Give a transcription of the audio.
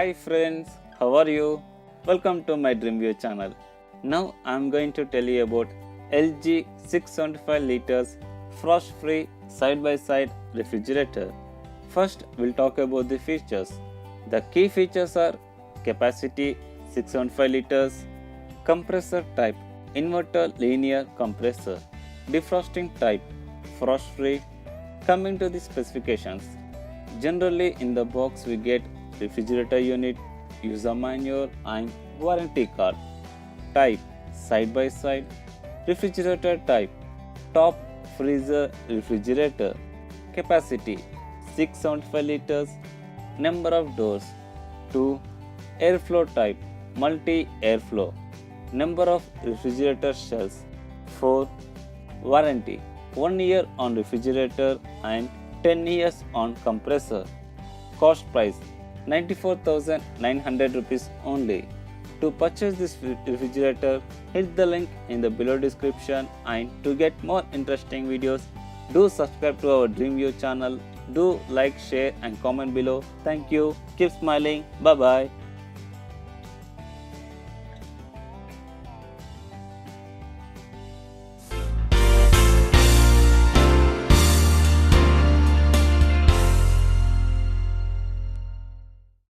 Hi friends, how are you? Welcome to my DreamView channel. Now I am going to tell you about LG 675 liters frost-free side-by-side refrigerator. First, we'll talk about the features. The key features are capacity 675 liters, compressor type inverter linear compressor, defrosting type frost-free. Coming to the specifications, generally in the box we get refrigerator unit, user manual and warranty card. Type side by side, refrigerator type top freezer refrigerator, capacity 675 liters, number of doors 2, airflow type multi airflow, number of refrigerator shelves 4, warranty 1 year on refrigerator and 10 years on compressor. Cost price 94,900 rupees only. To purchase this refrigerator, hit the link in the below description, and to get more interesting videos, do subscribe to our DreamView channel. Do like, share and comment below. Thank you. Keep smiling. Bye bye.